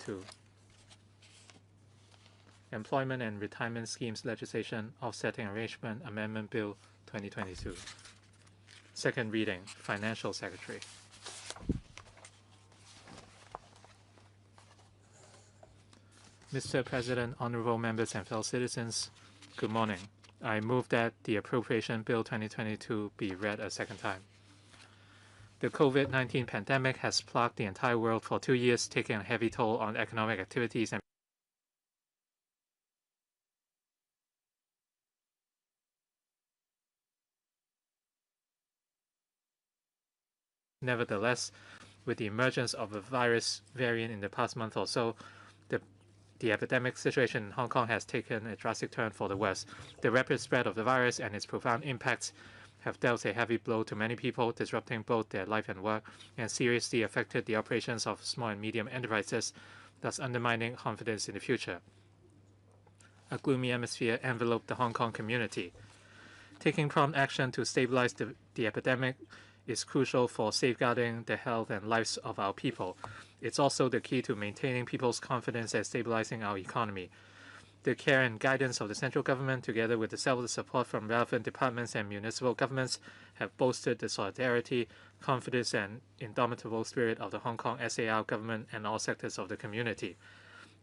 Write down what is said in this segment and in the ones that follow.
2022. Employment and Retirement Schemes Legislation Offsetting Arrangement Amendment Bill 2022. Second reading, Financial Secretary. Mr. President, honorable members and fellow citizens, good morning. I move that the Appropriation Bill 2022 be read a second time. The COVID-19 pandemic has plagued the entire world for 2 years, taking a heavy toll on economic activities and nevertheless, with the emergence of a virus variant in the past month or so, the epidemic situation in Hong Kong has taken a drastic turn for the worse. The rapid spread of the virus and its profound impacts have dealt a heavy blow to many people, disrupting both their life and work, and seriously affected the operations of small and medium enterprises, thus undermining confidence in the future. A gloomy atmosphere enveloped the Hong Kong community. Taking prompt action to stabilize the epidemic is crucial for safeguarding the health and lives of our people. It's also the key to maintaining people's confidence and stabilizing our economy. The care and guidance of the central government, together with the selfless support from relevant departments and municipal governments, have bolstered the solidarity, confidence, and indomitable spirit of the Hong Kong SAR government and all sectors of the community.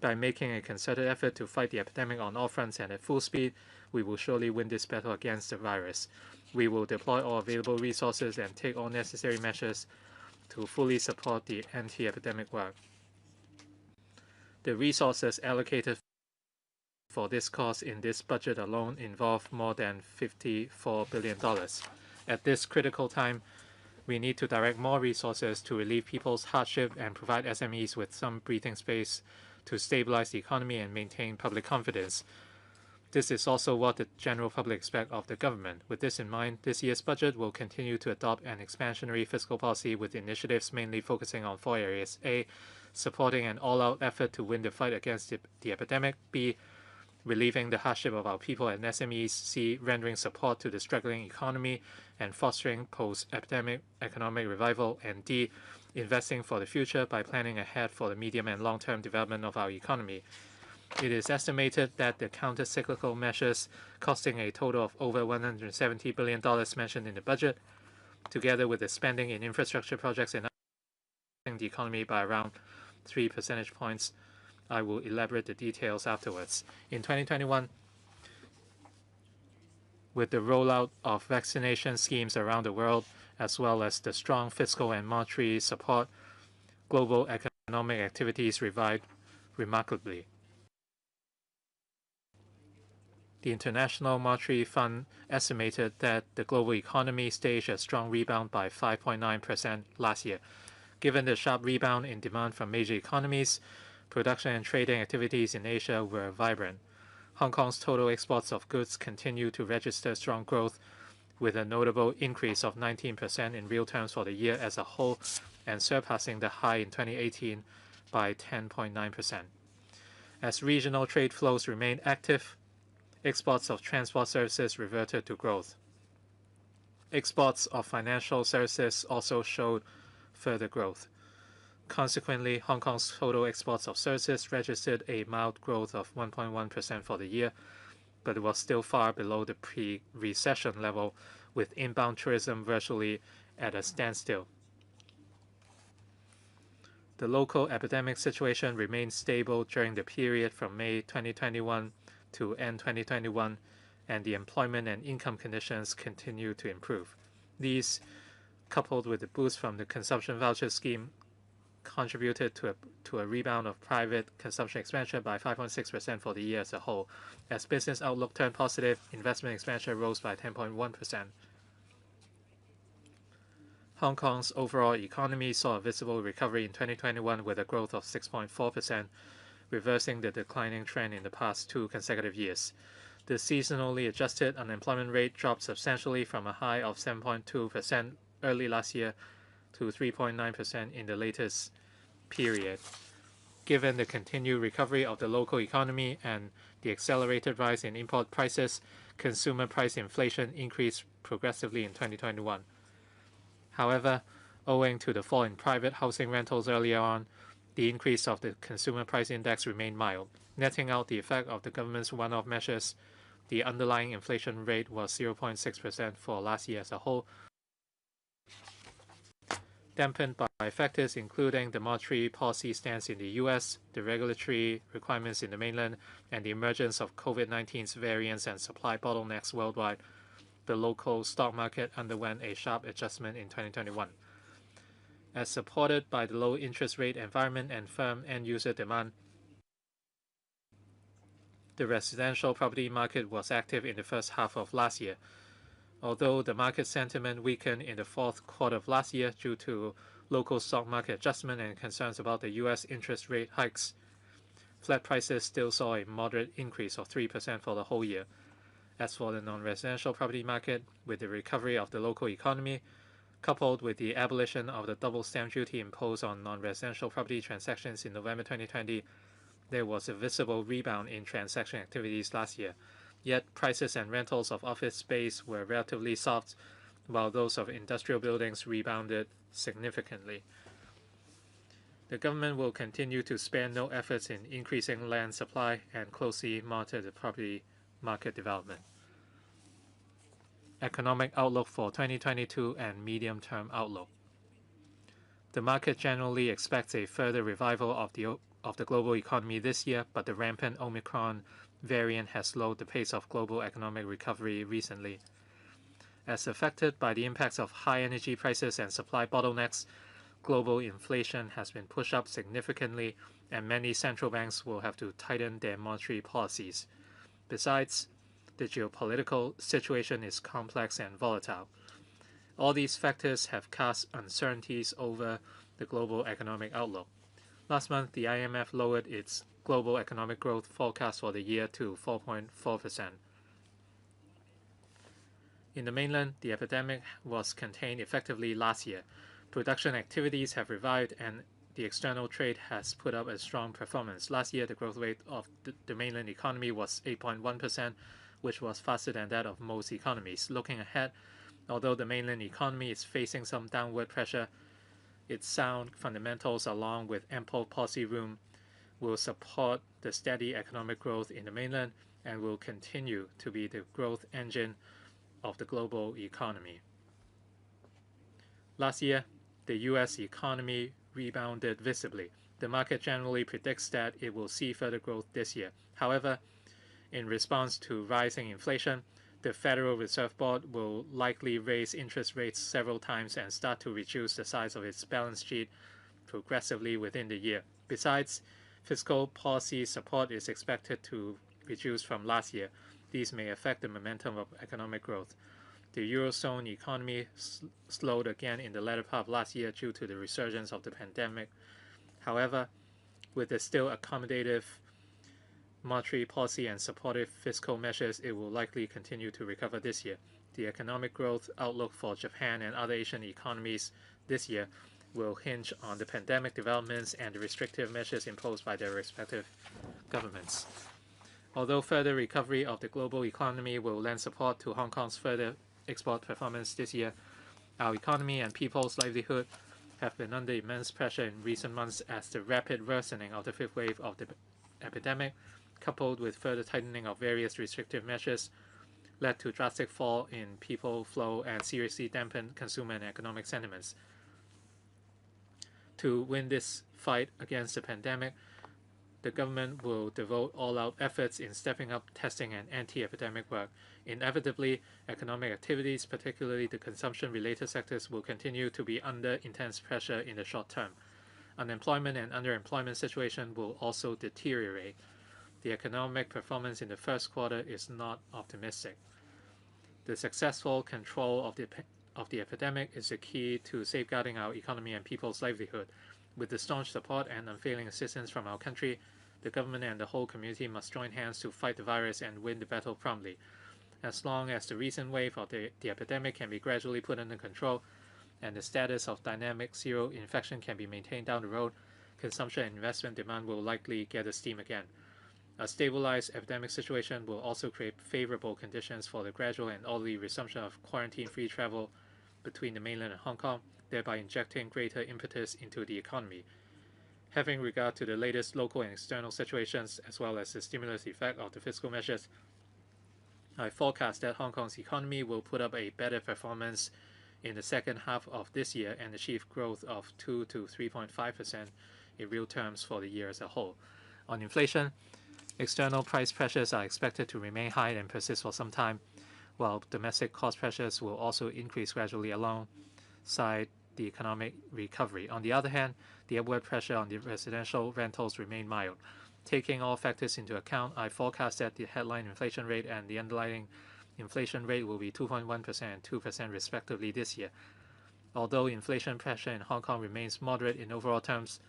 By making a concerted effort to fight the epidemic on all fronts and at full speed, we will surely win this battle against the virus. We will deploy all available resources and take all necessary measures to fully support the anti-epidemic work. The resources allocated for this cause in this budget alone involve more than $54 billion. At this critical time, we need to direct more resources to relieve people's hardship and provide SMEs with some breathing space to stabilize the economy and maintain public confidence. This is also what the general public expect of the government. With this in mind, this year's budget will continue to adopt an expansionary fiscal policy with initiatives mainly focusing on 4 areas. A. Supporting an all-out effort to win the fight against the epidemic. B. Relieving the hardship of our people and SMEs. C. Rendering support to the struggling economy and fostering post-epidemic economic revival. And D. Investing for the future by planning ahead for the medium and long-term development of our economy. It is estimated that the counter-cyclical measures costing a total of over $170 billion mentioned in the budget, together with the spending in infrastructure projects and the economy by around 3 percentage points. I will elaborate the details afterwards. In 2021, with the rollout of vaccination schemes around the world, as well as the strong fiscal and monetary support, global economic activities revived remarkably. The International Monetary Fund estimated that the global economy staged a strong rebound by 5.9% last year. Given the sharp rebound in demand from major economies, production and trading activities in Asia were vibrant. Hong Kong's total exports of goods continue to register strong growth, with a notable increase of 19% in real terms for the year as a whole, and surpassing the high in 2018 by 10.9%. As regional trade flows remained active, exports of transport services reverted to growth. Exports of financial services also showed further growth. Consequently, Hong Kong's total exports of services registered a mild growth of 1.1% for the year, but it was still far below the pre-recession level, with inbound tourism virtually at a standstill. The local epidemic situation remained stable during the period from May 2021 to end 2021, and the employment and income conditions continue to improve. These, coupled with the boost from the consumption voucher scheme, contributed to a rebound of private consumption expenditure by 5.6% for the year as a whole. As business outlook turned positive, investment expenditure rose by 10.1%. Hong Kong's overall economy saw a visible recovery in 2021 with a growth of 6.4%, reversing the declining trend in the past 2 consecutive years. The seasonally adjusted unemployment rate dropped substantially from a high of 7.2% early last year to 3.9% in the latest period. Given the continued recovery of the local economy and the accelerated rise in import prices, consumer price inflation increased progressively in 2021. However, owing to the fall in private housing rentals earlier on, The increase of the consumer price index remained mild. Netting out the effect of the government's one-off measures, the underlying inflation rate was 0.6% for last year as a whole, dampened by factors including the monetary policy stance in the US, the regulatory requirements in the mainland, and the emergence of COVID-19's variants and supply bottlenecks worldwide. The local stock market underwent a sharp adjustment in 2021. As supported by the low interest rate environment and firm end-user demand, the residential property market was active in the first half of last year. Although the market sentiment weakened in the fourth quarter of last year due to local stock market adjustment and concerns about the US interest rate hikes, flat prices still saw a moderate increase of 3% for the whole year. As for the non-residential property market, with the recovery of the local economy, coupled with the abolition of the double stamp duty imposed on non-residential property transactions in November 2020, there was a visible rebound in transaction activities last year. Yet prices and rentals of office space were relatively soft, while those of industrial buildings rebounded significantly. The government will continue to spare no efforts in increasing land supply and closely monitor the property market development. Economic outlook for 2022 and medium-term outlook. The market generally expects a further revival of the global economy this year, but the rampant Omicron variant has slowed the pace of global economic recovery recently. As affected by the impacts of high energy prices and supply bottlenecks, global inflation has been pushed up significantly, and many central banks will have to tighten their monetary policies. Besides, the geopolitical situation is complex and volatile. All these factors have cast uncertainties over the global economic outlook. Last month, the IMF lowered its global economic growth forecast for the year to 4.4%. In the mainland, the epidemic was contained effectively last year. Production activities have revived and the external trade has put up a strong performance. Last year, the growth rate of the mainland economy was 8.1%, which was faster than that of most economies. Looking ahead, although the mainland economy is facing some downward pressure, its sound fundamentals along with ample policy room will support the steady economic growth in the mainland and will continue to be the growth engine of the global economy. Last year, the US economy rebounded visibly. The market generally predicts that it will see further growth this year. However, in response to rising inflation, the Federal Reserve Board will likely raise interest rates several times and start to reduce the size of its balance sheet progressively within the year. Besides, fiscal policy support is expected to reduce from last year. These may affect the momentum of economic growth. The Eurozone economy slowed again in the latter part of last year due to the resurgence of the pandemic. However, with the still accommodative monetary policy and supportive fiscal measures, it will likely continue to recover this year. The economic growth outlook for Japan and other Asian economies this year will hinge on the pandemic developments and the restrictive measures imposed by their respective governments. Although further recovery of the global economy will lend support to Hong Kong's further export performance this year, our economy and people's livelihood have been under immense pressure in recent months as the rapid worsening of the fifth wave of the epidemic, coupled with further tightening of various restrictive measures, led to drastic fall in people flow and seriously dampened consumer and economic sentiments. To win this fight against the pandemic, the government will devote all-out efforts in stepping up testing and anti-epidemic work. Inevitably, economic activities, particularly the consumption-related sectors, will continue to be under intense pressure in the short term. Unemployment and underemployment situation will also deteriorate. The economic performance in the first quarter is not optimistic. The successful control of the epidemic is the key to safeguarding our economy and people's livelihood. With the staunch support and unfailing assistance from our country, the government and the whole community must join hands to fight the virus and win the battle promptly. As long as the recent wave of the epidemic can be gradually put under control and the status of dynamic zero infection can be maintained down the road, consumption and investment demand will likely gather steam again. A stabilized epidemic situation will also create favorable conditions for the gradual and orderly resumption of quarantine-free travel between the mainland and Hong Kong, thereby injecting greater impetus into the economy. Having regard to the latest local and external situations, as well as the stimulus effect of the fiscal measures, I forecast that Hong Kong's economy will put up a better performance in the second half of this year and achieve growth of 2 to 3.5% in real terms for the year as a whole. On inflation, external price pressures are expected to remain high and persist for some time, while domestic cost pressures will also increase gradually alongside the economic recovery. On the other hand, the upward pressure on the residential rentals remain mild. Taking all factors into account, I forecast that the headline inflation rate and the underlying inflation rate will be 2.1% and 2% respectively this year. Although inflation pressure in Hong Kong remains moderate in overall terms,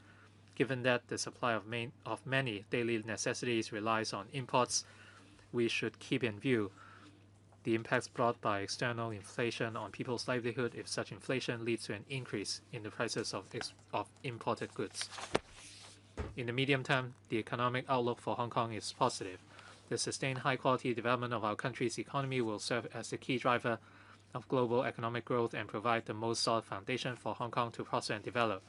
given that the supply of many daily necessities relies on imports, we should keep in view the impacts brought by external inflation on people's livelihood if such inflation leads to an increase in the prices of imported goods. In the medium term, the economic outlook for Hong Kong is positive. The sustained high-quality development of our country's economy will serve as the key driver of global economic growth and provide the most solid foundation for Hong Kong to prosper and develop.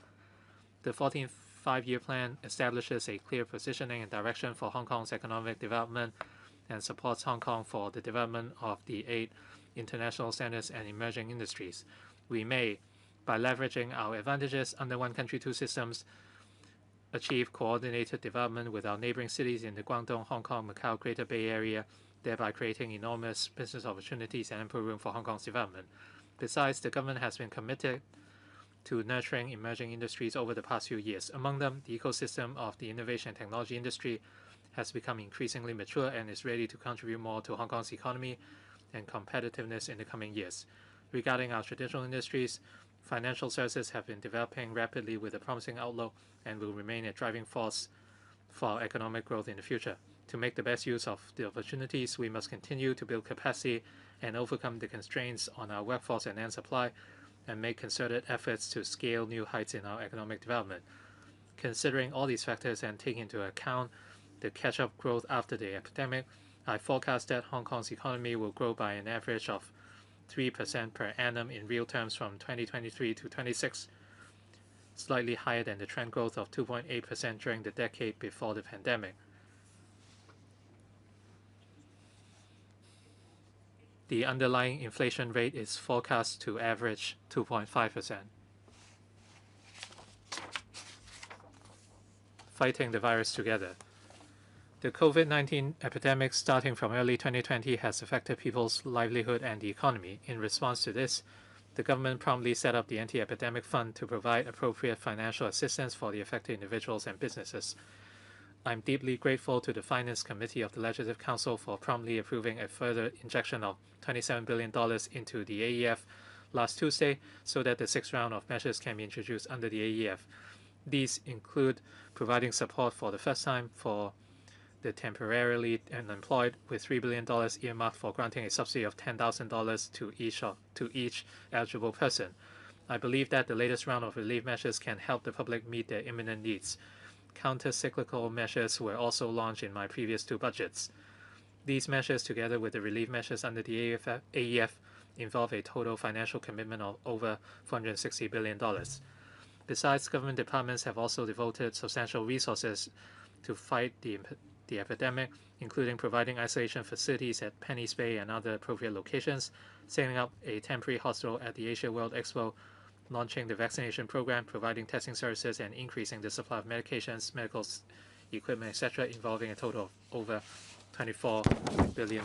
The 14th Five-Year Plan establishes a clear positioning and direction for Hong Kong's economic development and supports Hong Kong for the development of the 8 international standards and emerging industries. We may, by leveraging our advantages under one country, two systems, achieve coordinated development with our neighboring cities in the Guangdong, Hong Kong, Macau, Greater Bay Area, thereby creating enormous business opportunities and ample room for Hong Kong's development. Besides, the government has been committed to nurturing emerging industries over the past few years. Among them, the ecosystem of the innovation and technology industry has become increasingly mature and is ready to contribute more to Hong Kong's economy and competitiveness in the coming years. Regarding our traditional industries, financial services have been developing rapidly with a promising outlook and will remain a driving force for our economic growth in the future. To make the best use of the opportunities, we must continue to build capacity and overcome the constraints on our workforce and land supply, and make concerted efforts to scale new heights in our economic development. Considering all these factors and taking into account the catch-up growth after the epidemic, I forecast that Hong Kong's economy will grow by an average of 3% per annum in real terms from 2023 to 26, slightly higher than the trend growth of 2.8% during the decade before the pandemic. The underlying inflation rate is forecast to average 2.5%. Fighting the virus together. The COVID-19 epidemic starting from early 2020 has affected people's livelihood and the economy. In response to this, the government promptly set up the Anti-Epidemic Fund to provide appropriate financial assistance for the affected individuals and businesses. I'm deeply grateful to the Finance Committee of the Legislative Council for promptly approving a further injection of $27 billion into the AEF last Tuesday so that the sixth round of measures can be introduced under the AEF. These include providing support for the first time for the temporarily unemployed, with $3 billion earmarked for granting a subsidy of $10,000 to each eligible person. I believe that the latest round of relief measures can help the public meet their imminent needs. Counter-cyclical measures were also launched in my previous two budgets. These measures, together with the relief measures under the AEF, involve a total financial commitment of over $460 billion. Besides, government departments have also devoted substantial resources to fight the epidemic, including providing isolation facilities at Penny's Bay and other appropriate locations, setting up a temporary hospital at the Asia World Expo, launching the vaccination program, providing testing services, and increasing the supply of medications, medical equipment, etc., involving a total of over $24 billion.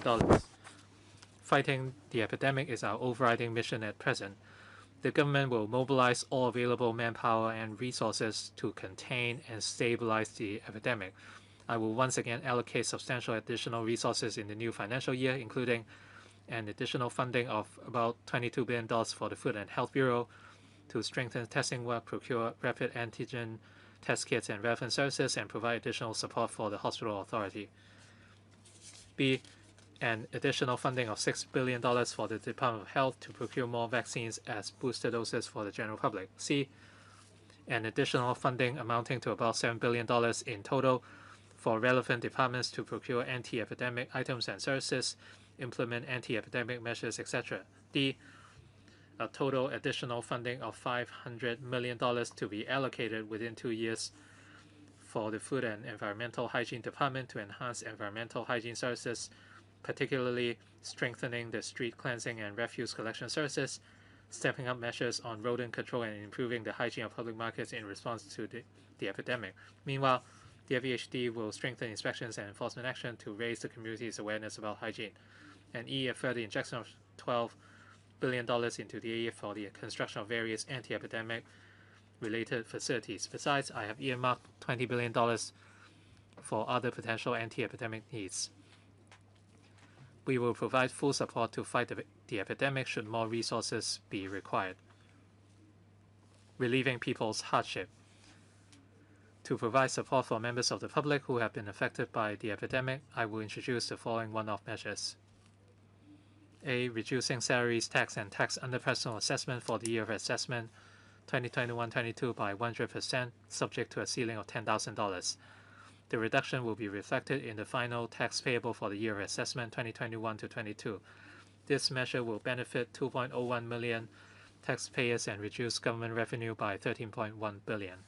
Fighting the epidemic is our overriding mission at present. The government will mobilize all available manpower and resources to contain and stabilize the epidemic. I will once again allocate substantial additional resources in the new financial year, including an additional funding of about $22 billion for the Food and Health Bureau to strengthen testing work, procure rapid antigen test kits and relevant services, and provide additional support for the hospital authority. B. An additional funding of $6 billion for the Department of Health to procure more vaccines as booster doses for the general public. C. An additional funding amounting to about $7 billion in total for relevant departments to procure anti-epidemic items and services, implement anti-epidemic measures, etc. D. A total additional funding of $500 million to be allocated within 2 years for the Food and Environmental Hygiene Department to enhance environmental hygiene services, particularly strengthening the street cleansing and refuse collection services, stepping up measures on rodent control, and improving the hygiene of public markets in response to the epidemic. Meanwhile, the FEHD will strengthen inspections and enforcement action to raise the community's awareness about hygiene. And E, a further injection of $12 billion into the area for the construction of various anti-epidemic related facilities. Besides, I have earmarked $20 billion for other potential anti-epidemic needs. We will provide full support to fight the epidemic should more resources be required. Relieving people's hardship. To provide support for members of the public who have been affected by the epidemic, I will introduce the following one-off measures. A. Reducing salaries, tax, and tax under personal assessment for the year of assessment 2021-22 by 100%, subject to a ceiling of $10,000. The reduction will be reflected in the final tax payable for the year of assessment 2021-22. This measure will benefit 2.01 million taxpayers and reduce government revenue by $13.1 billion.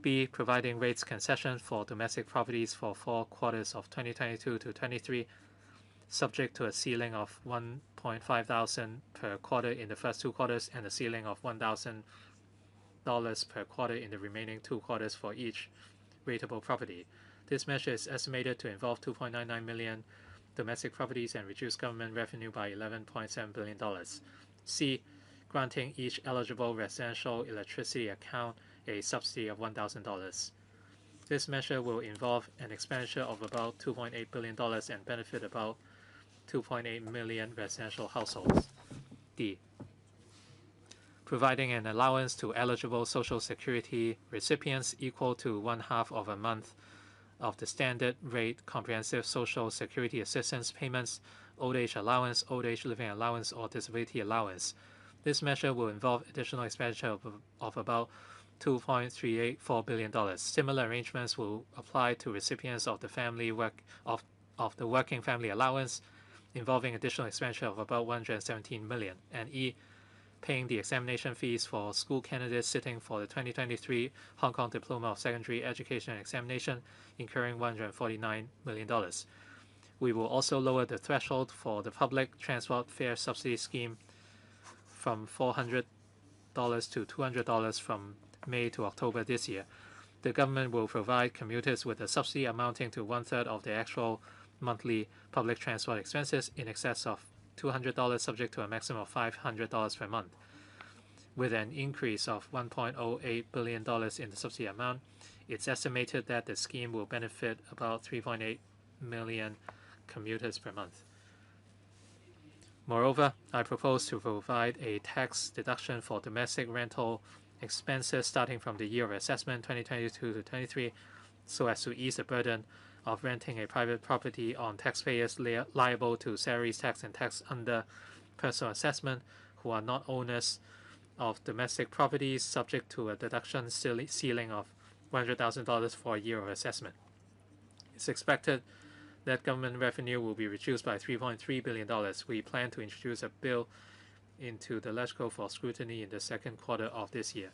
B. Providing rates concession for domestic properties for 4 quarters of 2022-23, subject to a ceiling of $1,500 per quarter in the first 2 quarters and a ceiling of $1,000 per quarter in the remaining 2 quarters for each rateable property. This measure is estimated to involve 2.99 million domestic properties and reduce government revenue by $11.7 billion. C. Granting each eligible residential electricity account a subsidy of $1,000. This measure will involve an expenditure of about $2.8 billion and benefit about 2.8 million residential households. D. Providing an allowance to eligible Social Security recipients equal to 1/2 of a month of the standard rate comprehensive Social Security assistance payments, old age allowance, old age living allowance, or disability allowance. This measure will involve additional expenditure of about $2.384 billion. Similar arrangements will apply to recipients of the Working Family Allowance, involving additional expenditure of about $117 million. And E. Paying the examination fees for school candidates sitting for the 2023 Hong Kong Diploma of Secondary Education Examination, incurring $149 million. We will also lower the threshold for the public transport fare subsidy scheme from $400 to $200 from May to October this year. The government will provide commuters with a subsidy amounting to 1/3 of their actual monthly public transport expenses in excess of $200, subject to a maximum of $500 per month. With an increase of $1.08 billion in the subsidy amount, it's estimated that the scheme will benefit about 3.8 million commuters per month. Moreover, I propose to provide a tax deduction for domestic rental expenses starting from the year of assessment 2022-23, so as to ease the burden of renting a private property on taxpayers liable to salaries, tax, and tax under personal assessment who are not owners of domestic properties, subject to a deduction ceiling of $100,000 for a year of assessment. It's expected that government revenue will be reduced by $3.3 billion. We plan to introduce a bill into the legislature for scrutiny in the second quarter of this year.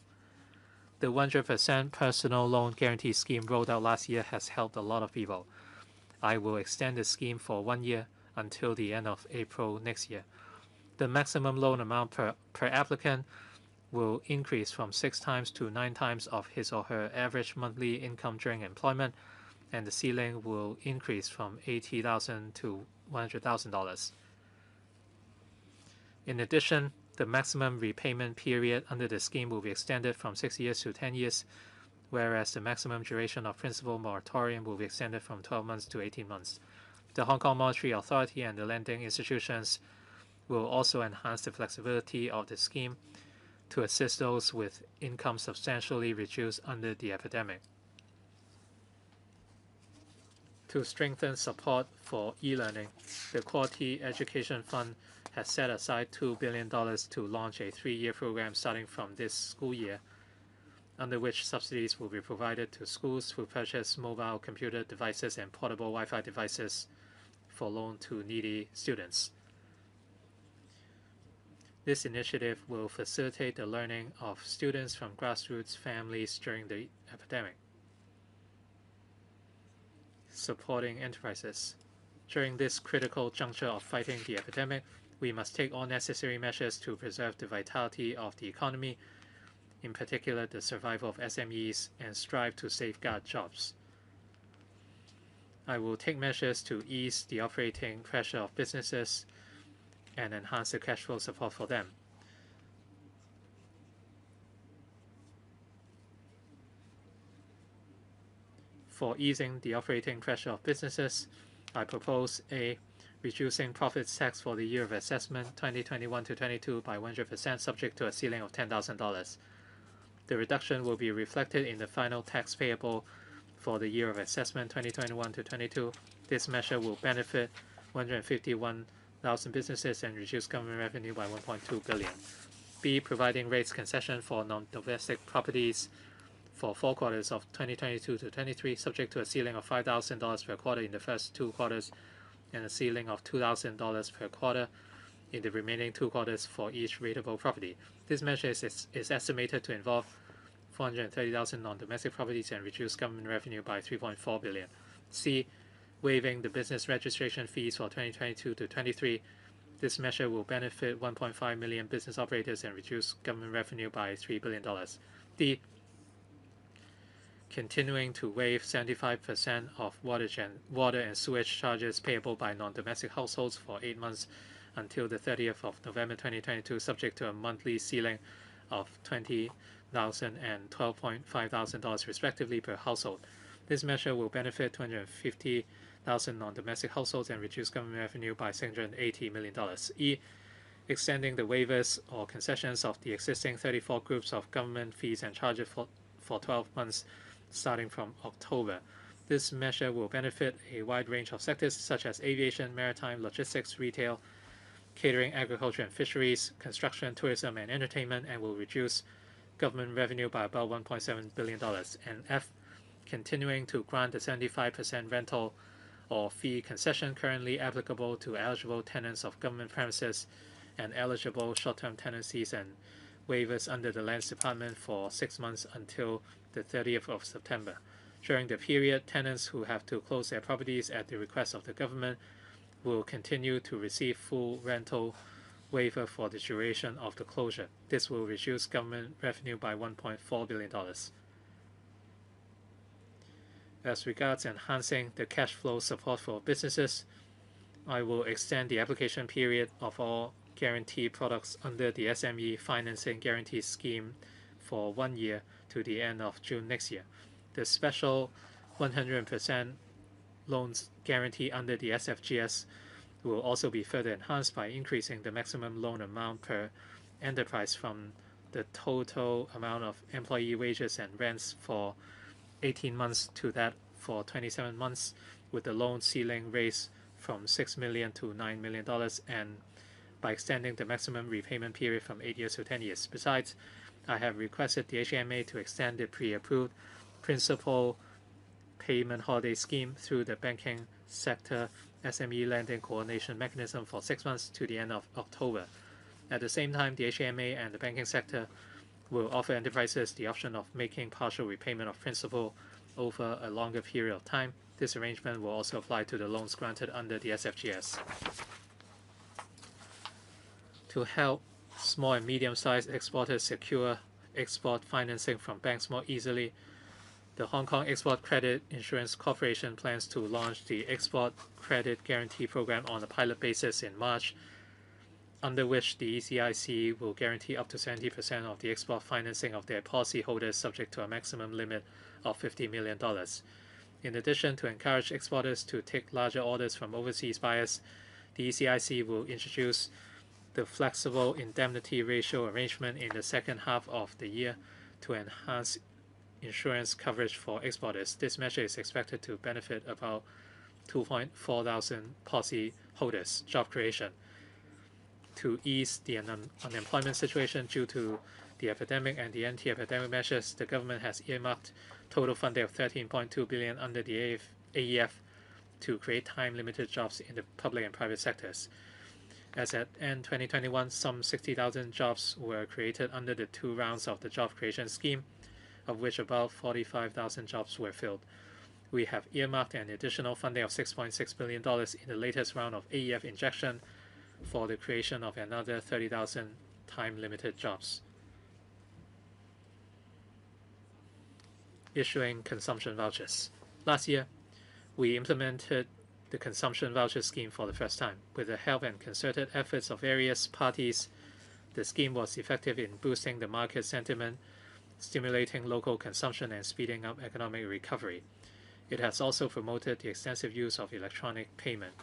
The 100% personal loan guarantee scheme rolled out last year has helped a lot of people. I will extend the scheme for 1 year until the end of April next year. The maximum loan amount per applicant will increase from 6 times to 9 times of his or her average monthly income during employment, and the ceiling will increase from $80,000 to $100,000. In addition, the maximum repayment period under the scheme will be extended from 6 years to 10 years, whereas the maximum duration of principal moratorium will be extended from 12 months to 18 months. The Hong Kong Monetary Authority and the lending institutions will also enhance the flexibility of the scheme to assist those with income substantially reduced under the epidemic. To strengthen support for e-learning, the Quality Education Fund has set aside $2 billion to launch a 3-year program starting from this school year, under which subsidies will be provided to schools who purchase mobile computer devices and portable Wi-Fi devices for loan to needy students. This initiative will facilitate the learning of students from grassroots families during the epidemic. supporting enterprises. During this critical juncture of fighting the epidemic, we must take all necessary measures to preserve the vitality of the economy, in particular the survival of SMEs, and strive to safeguard jobs. I will take measures to ease the operating pressure of businesses and enhance the cash flow support for them. For easing the operating pressure of businesses, I propose a reducing profits tax for the year of assessment 2021 to 22 by 100% subject to a ceiling of $10,000. The reduction will be reflected in the final tax payable for the year of assessment 2021 to 22. This measure will benefit 151,000 businesses and reduce government revenue by $1.2 billion. B. Providing rates concession for non-domestic properties for 4 quarters of 2022 to 23, subject to a ceiling of $5,000 per quarter in the first 2 quarters and a ceiling of $2,000 per quarter in the remaining 2 quarters for each rateable property. This measure is estimated to involve 430,000 non-domestic properties and reduce government revenue by $3.4 billion. C. Waiving the business registration fees for 2022 to 23. This measure will benefit 1.5 million business operators and reduce government revenue by $3 billion. D. Continuing to waive 75% of water and sewage charges payable by non-domestic households for 8 months until the 30th of November 2022, subject to a monthly ceiling of $20,000 and $12,500 respectively per household. This measure will benefit 250,000 non-domestic households and reduce government revenue by $680 million. E. Extending the waivers or concessions of the existing 34 groups of government fees and charges for 12 months starting from October. This measure will benefit a wide range of sectors such as aviation, maritime, logistics, retail, catering, agriculture and fisheries, construction, tourism, and entertainment, and will reduce government revenue by about $1.7 billion. And F. Continuing to grant the 75% rental or fee concession currently applicable to eligible tenants of government premises and eligible short-term tenancies and waivers under the Lands Department for 6 months until the 30th of September. During the period, tenants who have to close their properties at the request of the government will continue to receive full rental waiver for the duration of the closure. This will reduce government revenue by $1.4 billion. As regards enhancing the cash flow support for businesses, I will extend the application period of all guarantee products under the SME Financing Guarantee Scheme for 1 year to the end of June next year. The special 100% loans guarantee under the SFGS will also be further enhanced by increasing the maximum loan amount per enterprise from the total amount of employee wages and rents for 18 months to that for 27 months, with the loan ceiling raised from $6 million to $9 million, and by extending the maximum repayment period from 8 years to 10 years. Besides, I have requested the HMA to extend the pre-approved principal payment holiday scheme through the banking sector SME lending coordination mechanism for 6 months to the end of October. At the same time, the HMA and the banking sector will offer enterprises the option of making partial repayment of principal over a longer period of time. This arrangement will also apply to the loans granted under the SFGS. To help small and medium-sized exporters secure export financing from banks more easily, the Hong Kong Export Credit Insurance Corporation plans to launch the Export Credit Guarantee Program on a pilot basis in March, under which the ECIC will guarantee up to 70% of the export financing of their policyholders subject to a maximum limit of $50 million. In addition, to encourage exporters to take larger orders from overseas buyers, the ECIC will introduce the flexible indemnity ratio arrangement in the second half of the year to enhance insurance coverage for exporters. This measure is expected to benefit about 2,400 policyholders. Job creation. To ease the unemployment situation due to the epidemic and the anti-epidemic measures, the government has earmarked total funding of $13.2 billion under the AEF to create time-limited jobs in the public and private sectors. As at end 2021, some 60,000 jobs were created under the 2 rounds of the job creation scheme, of which about 45,000 jobs were filled. We have earmarked an additional funding of $6.6 billion in the latest round of AEF injection for the creation of another 30,000 time-limited jobs. Issuing consumption vouchers. Last year, we implemented the consumption voucher scheme for the first time. With the help and concerted efforts of various parties, the scheme was effective in boosting the market sentiment, stimulating local consumption, and speeding up economic recovery. It has also promoted the extensive use of electronic payment.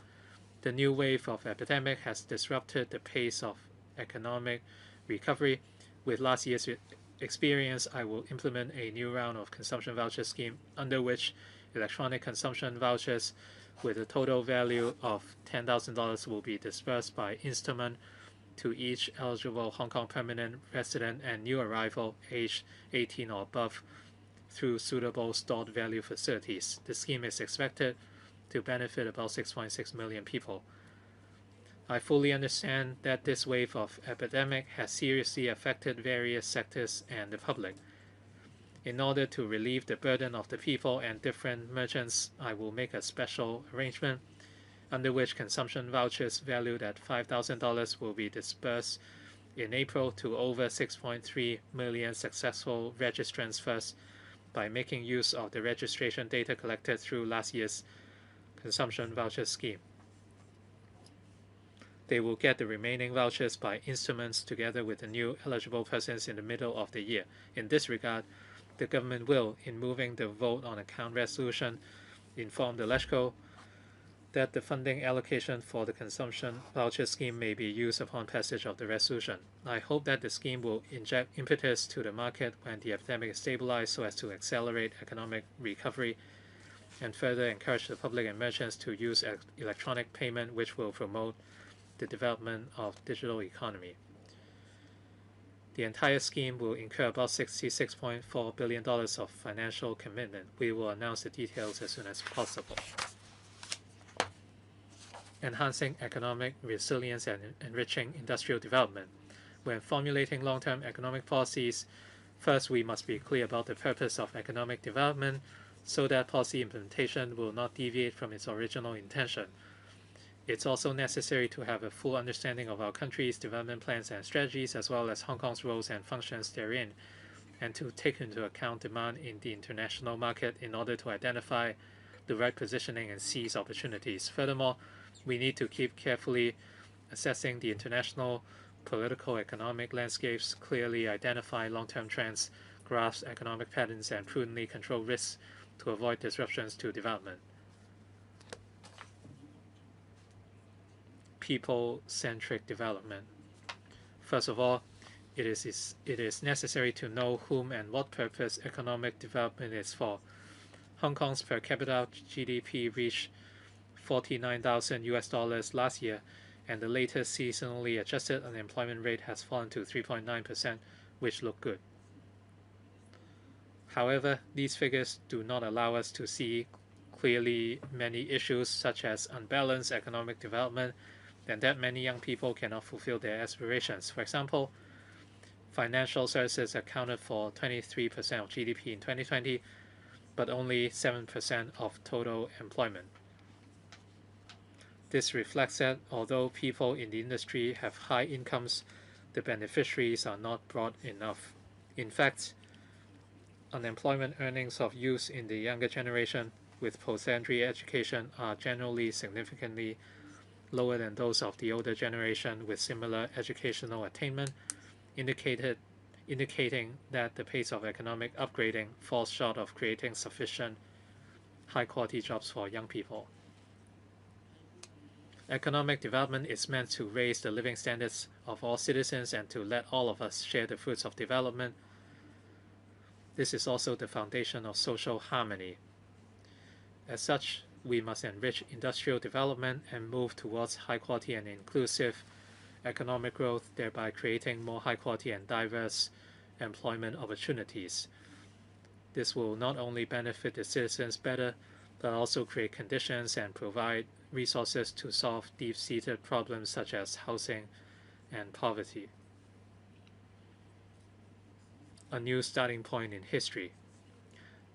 The new wave of epidemic has disrupted the pace of economic recovery. With last year's experience, I will implement a new round of consumption voucher scheme under which electronic consumption vouchers with a total value of $10,000 will be disbursed by installment to each eligible Hong Kong permanent resident and new arrival aged 18 or above through suitable stored value facilities. The scheme is expected to benefit about 6.6 million people. I fully understand that this wave of epidemic has seriously affected various sectors and the public. In order to relieve the burden of the people and different merchants, I will make a special arrangement under which consumption vouchers valued at $5,000 will be disbursed in April to over 6.3 million successful registrants first by making use of the registration data collected through last year's consumption voucher scheme. They will get the remaining vouchers by installments together with the new eligible persons in the middle of the year. In this regard, the government will, in moving the vote on account resolution, inform the LegCo that the funding allocation for the consumption voucher scheme may be used upon passage of the resolution. I hope that the scheme will inject impetus to the market when the epidemic is stabilized so as to accelerate economic recovery and further encourage the public and merchants to use electronic payment, which will promote the development of digital economy. The entire scheme will incur about $66.4 billion of financial commitment. We will announce the details as soon as possible. Enhancing economic resilience and enriching industrial development. When formulating long-term economic policies, first we must be clear about the purpose of economic development so that policy implementation will not deviate from its original intention. It's also necessary to have a full understanding of our country's development plans and strategies, as well as Hong Kong's roles and functions therein, and to take into account demand in the international market in order to identify the right positioning and seize opportunities. Furthermore, we need to keep carefully assessing the international political economic landscapes, clearly identify long-term trends, grasp economic patterns, and prudently control risks to avoid disruptions to development. People-centric development. First of all, it is necessary to know whom and what purpose economic development is for. Hong Kong's per capita GDP reached $49,000 last year, and the latest seasonally adjusted unemployment rate has fallen to 3.9%, which look good. However, these figures do not allow us to see clearly many issues such as unbalanced economic development and that many young people cannot fulfill their aspirations. For example, financial services accounted for 23% of GDP in 2020, but only 7% of total employment. This reflects that although people in the industry have high incomes, the beneficiaries are not broad enough. In fact, unemployment earnings of youth in the younger generation with post-secondary education are generally significantly lower than those of the older generation with similar educational attainment, indicating that the pace of economic upgrading falls short of creating sufficient high-quality jobs for young people. Economic development is meant to raise the living standards of all citizens and to let all of us share the fruits of development. This is also the foundation of social harmony. As such, we must enrich industrial development and move towards high-quality and inclusive economic growth, thereby creating more high-quality and diverse employment opportunities. This will not only benefit the citizens better, but also create conditions and provide resources to solve deep-seated problems such as housing and poverty. A new starting point in history.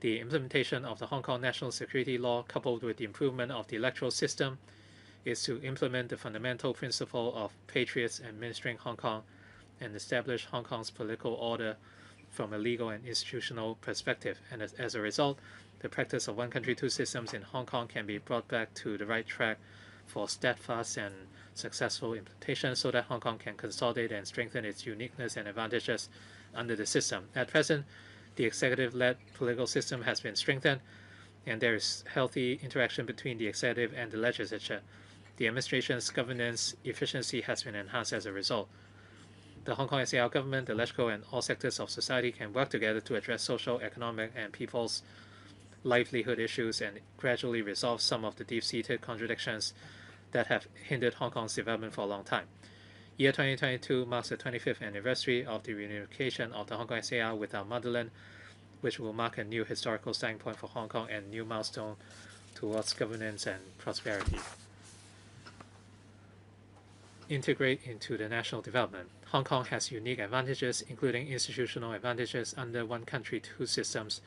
The implementation of the Hong Kong national security law, coupled with the improvement of the electoral system, is to implement the fundamental principle of patriots administering Hong Kong and establish Hong Kong's political order from a legal and institutional perspective. And as a result, the practice of one country, two systems in Hong Kong can be brought back to the right track for steadfast and successful implementation so that Hong Kong can consolidate and strengthen its uniqueness and advantages under the system. At present, the executive-led political system has been strengthened, and there is healthy interaction between the executive and the legislature. The administration's governance efficiency has been enhanced as a result. The Hong Kong SAR government, the legislature, and all sectors of society can work together to address social, economic, and people's livelihood issues and gradually resolve some of the deep-seated contradictions that have hindered Hong Kong's development for a long time. Year 2022 marks the 25th anniversary of the reunification of the Hong Kong SAR with our motherland, which will mark a new historical starting point for Hong Kong and a new milestone towards governance and prosperity. Integrate into the national development. Hong Kong has unique advantages, including institutional advantages under one country, two systems,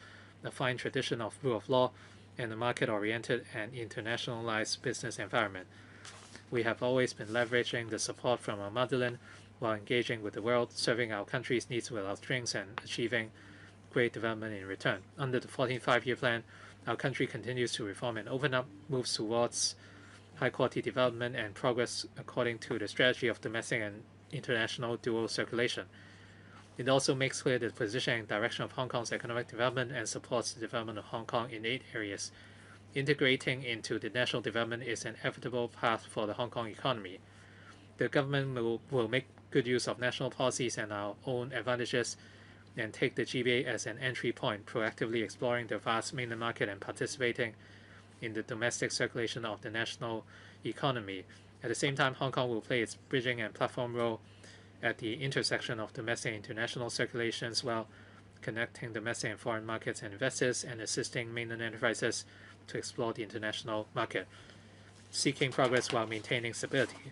a fine tradition of rule of law, and a market-oriented and internationalized business environment. We have always been leveraging the support from our motherland while engaging with the world, serving our country's needs without strings, and achieving great development in return. Under the 14th Five-Year Plan, our country continues to reform and open up, moves towards high-quality development and progress according to the strategy of domestic and international dual circulation. It also makes clear the position and direction of Hong Kong's economic development and supports the development of Hong Kong in 8 areas. Integrating into the national development is an inevitable path for the Hong Kong economy. The government will make good use of national policies and our own advantages and take the GBA as an entry point, proactively exploring the vast mainland market and participating in the domestic circulation of the national economy. At the same time, Hong Kong will play its bridging and platform role at the intersection of domestic and international circulations while connecting domestic and foreign markets and investors and assisting mainland enterprises to explore the international market, seeking progress while maintaining stability.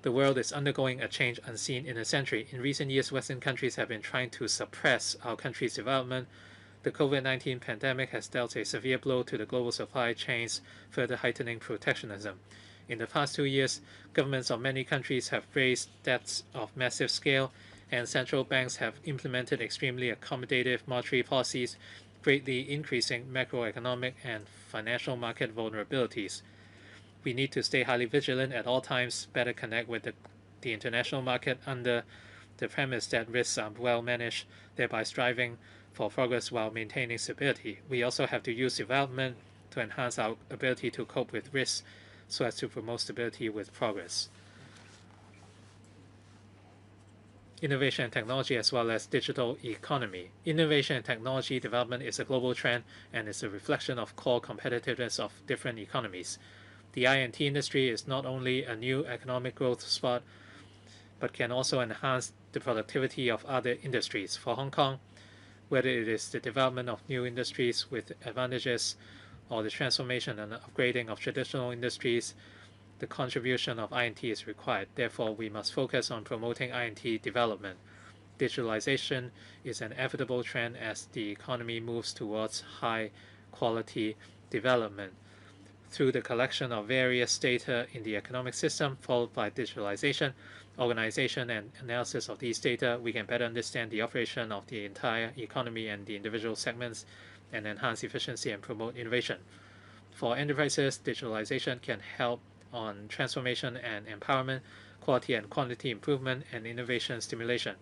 The world is undergoing a change unseen in a century. In recent years, Western countries have been trying to suppress our country's development. The COVID-19 pandemic has dealt a severe blow to the global supply chains, further heightening protectionism. In the past 2 years, governments of many countries have raised debts of massive scale, and central banks have implemented extremely accommodative monetary policies, greatly increasing macroeconomic and financial market vulnerabilities. We need to stay highly vigilant at all times, better connect with the international market under the premise that risks are well managed, thereby striving for progress while maintaining stability. We also have to use development to enhance our ability to cope with risks so as to promote stability with progress. Innovation and technology as well as digital economy. Innovation and technology development is a global trend and is a reflection of core competitiveness of different economies. The I&T industry is not only a new economic growth spot, but can also enhance the productivity of other industries. For Hong Kong, whether it is the development of new industries with advantages or the transformation and upgrading of traditional industries, the contribution of I&T is required. Therefore, we must focus on promoting I&T development. Digitalization is an inevitable trend as the economy moves towards high-quality development. Through the collection of various data in the economic system, followed by digitalization, organization, and analysis of these data, we can better understand the operation of the entire economy and the individual segments and enhance efficiency and promote innovation. For enterprises, digitalization can help on transformation and empowerment, quality and quantity improvement, and innovation stimulation.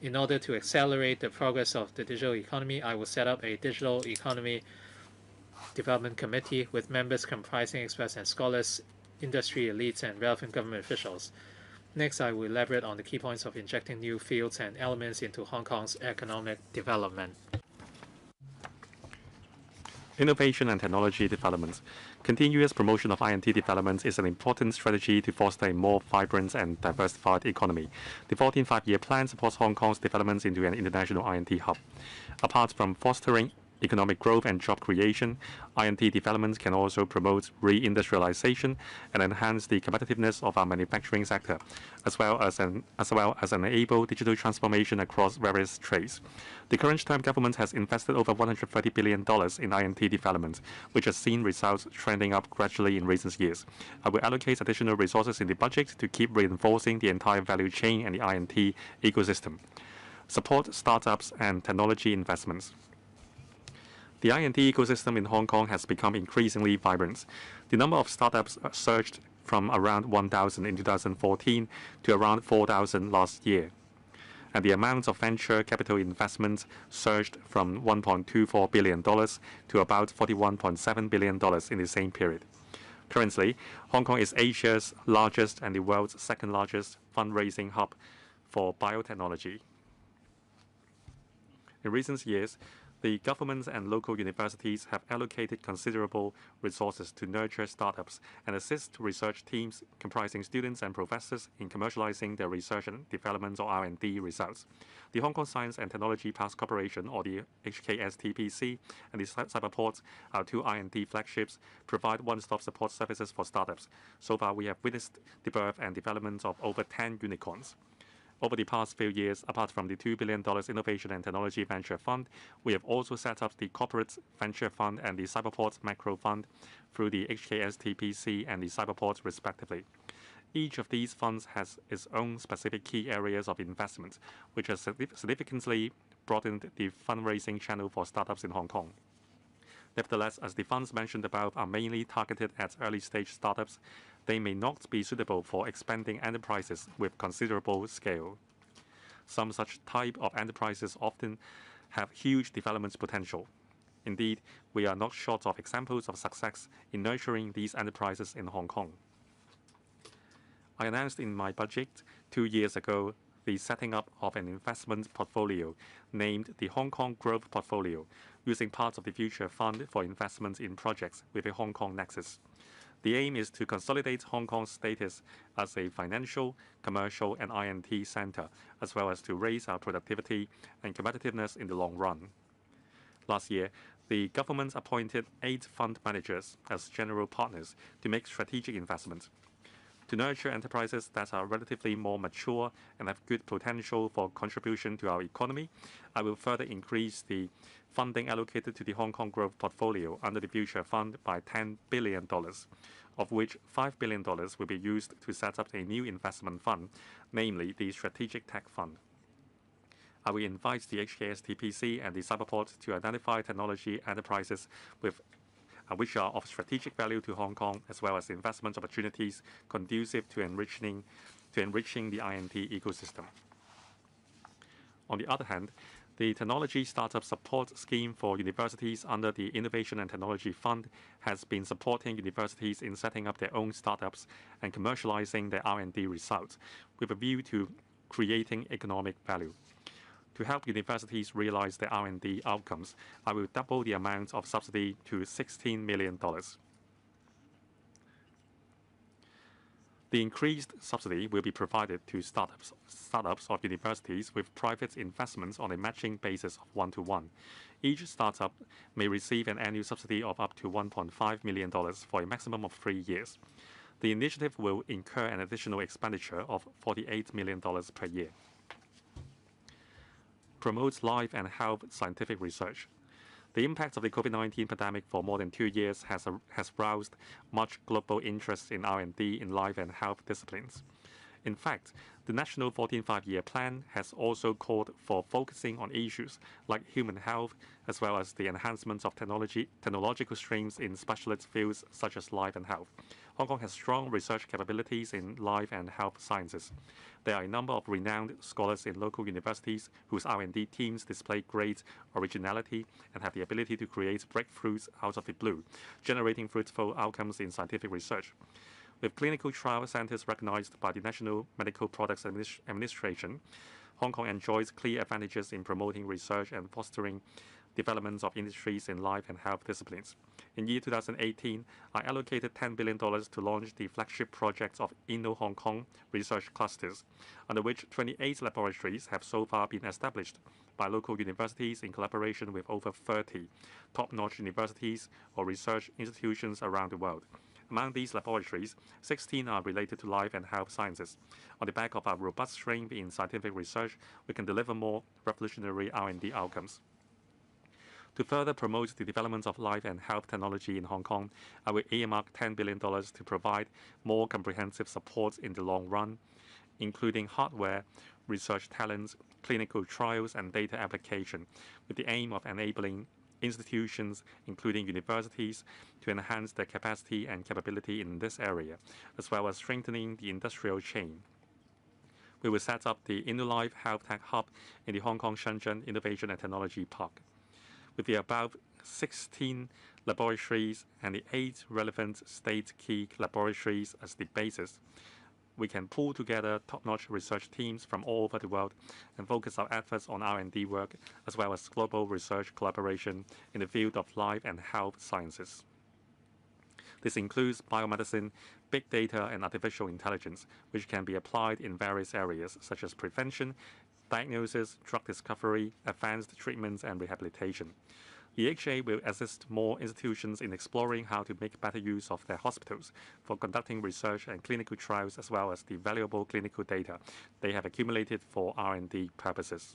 In order to accelerate the progress of the digital economy, I will set up a digital economy development committee with members comprising experts and scholars, industry elites, and relevant government officials. Next, I will elaborate on the key points of injecting new fields and elements into Hong Kong's economic development. Innovation and technology development. Continuous promotion of I&T development is an important strategy to foster a more vibrant and diversified economy. The 14th Five-Year Plan supports Hong Kong's development into an international I&T hub. Apart from fostering economic growth and job creation. I&T development can also promote reindustrialization and enhance the competitiveness of our manufacturing sector, as well as enable digital transformation across various trades. The current term government has invested over $130 billion in I&T development, which has seen results trending up gradually in recent years. I will allocate additional resources in the budget to keep reinforcing the entire value chain and the I&T ecosystem. Support startups and technology investments. The I&T ecosystem in Hong Kong has become increasingly vibrant. The number of startups surged from around 1,000 in 2014 to around 4,000 last year. And the amount of venture capital investment surged from $1.24 billion to about $41.7 billion in the same period. Currently, Hong Kong is Asia's largest and the world's second largest fundraising hub for biotechnology. In recent years, the governments and local universities have allocated considerable resources to nurture startups and assist research teams comprising students and professors in commercializing their research and development or R&D results. The Hong Kong Science and Technology Parks Corporation, or the HKSTPC, and the Cyberport, our two R&D flagships, provide one-stop support services for startups. So far, we have witnessed the birth and development of over 10 unicorns. Over the past few years, apart from the $2 billion Innovation and Technology Venture Fund, we have also set up the Corporate Venture Fund and the Cyberport Macro Fund through the HKSTPC and the Cyberport, respectively. Each of these funds has its own specific key areas of investment, which has significantly broadened the fundraising channel for startups in Hong Kong. Nevertheless, as the funds mentioned above are mainly targeted at early-stage startups, they may not be suitable for expanding enterprises with considerable scale. Some such type of enterprises often have huge development potential. Indeed, we are not short of examples of success in nurturing these enterprises in Hong Kong. I announced in my budget 2 years ago the setting up of an investment portfolio named the Hong Kong Growth Portfolio, using parts of the Voucher Fund for investment in projects with a Hong Kong nexus. The aim is to consolidate Hong Kong's status as a financial, commercial, and I&T center, as well as to raise our productivity and competitiveness in the long run. Last year, the government appointed 8 fund managers as general partners to make strategic investments. To nurture enterprises that are relatively more mature and have good potential for contribution to our economy, I will further increase the funding allocated to the Hong Kong Growth Portfolio under the Voucher Fund by $10 billion, of which $5 billion will be used to set up a new investment fund, namely the Strategic Tech Fund. I will invite the HKSTPC and the Cyberport to identify technology enterprises which are of strategic value to Hong Kong, as well as investment opportunities conducive to enriching the I&T ecosystem. On the other hand, the Technology Startup Support Scheme for universities under the Innovation and Technology Fund has been supporting universities in setting up their own startups and commercializing their R&D results, with a view to creating economic value. To help universities realize their R&D outcomes, I will double the amount of subsidy to $16 million. The increased subsidy will be provided to startups of universities with private investments on a matching basis of 1-to-1. Each startup may receive an annual subsidy of up to $1.5 million for a maximum of 3 years. The initiative will incur an additional expenditure of $48 million per year. Promotes life and health scientific research. The impact of the COVID-19 pandemic for more than 2 years has roused much global interest in R&D in life and health disciplines. In fact, the National 14th Five-Year Plan has also called for focusing on issues like human health, as well as the enhancement of technological streams in specialist fields such as life and health. Hong Kong has strong research capabilities in life and health sciences. There are a number of renowned scholars in local universities whose R&D teams display great originality and have the ability to create breakthroughs out of the blue, generating fruitful outcomes in scientific research. With clinical trial centers recognized by the National Medical Products Administration, Hong Kong enjoys clear advantages in promoting research and fostering development of industries in life and health disciplines. In year 2018, I allocated $10 billion to launch the flagship projects of Inno-Hong Kong research clusters, under which 28 laboratories have so far been established by local universities in collaboration with over 30 top-notch universities or research institutions around the world. Among these laboratories, 16 are related to life and health sciences. On the back of our robust strength in scientific research, we can deliver more revolutionary R&D outcomes. To further promote the development of life and health technology in Hong Kong, I will earmark $10 billion to provide more comprehensive support in the long run, including hardware, research talents, clinical trials, and data application, with the aim of enabling institutions, including universities, to enhance their capacity and capability in this area, as well as strengthening the industrial chain. We will set up the InnoLife Health Tech Hub in the Hong Kong Shenzhen Innovation and Technology Park. With the above 16 laboratories and the 8 relevant state key laboratories as the basis, we can pull together top-notch research teams from all over the world and focus our efforts on R&D work as well as global research collaboration in the field of life and health sciences. This includes biomedicine, big data, and artificial intelligence, which can be applied in various areas such as prevention, diagnosis, drug discovery, advanced treatments, and rehabilitation. The HA will assist more institutions in exploring how to make better use of their hospitals for conducting research and clinical trials, as well as the valuable clinical data they have accumulated for R&D purposes.